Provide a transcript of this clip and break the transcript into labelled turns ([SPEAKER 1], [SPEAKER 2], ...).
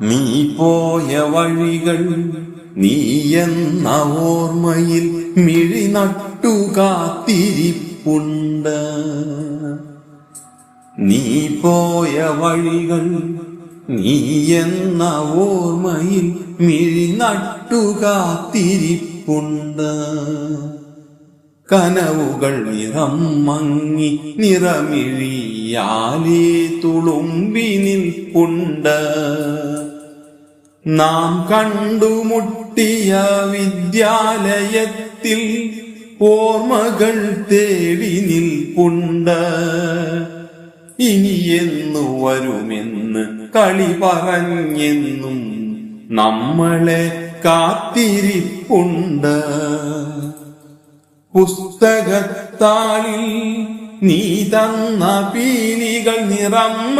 [SPEAKER 1] നീ പോയ വഴികൾ നീ എന്ന ഓർമ്മയിൽ മിഴി നട്ടു കാത്തിരിപ്പുണ്ട്. നീ പോയ വഴികൾ നീ എന്ന ഓർമ്മയിൽ മിഴി നട്ടു കാത്തിരിപ്പുണ്ട്. കനവുകൾ നിറം മങ്ങി നിറമിഴിയാലേ തുളുമ്പി നിൽപ്പുണ്ട്. നാം കണ്ടുമുട്ടിയ വിദ്യാലയത്തിൽ ഓർമ്മകൾ തേടി നിൽപ്പുണ്ട്. ഇനിയെന്നു വരുമെന്ന് കളി പറഞ്ഞെന്നും നമ്മളെ കാത്തിരിപ്പുണ്ട്. പുസ്തകത്താളിൽ നീ തന്ന പീലികൾ നിറം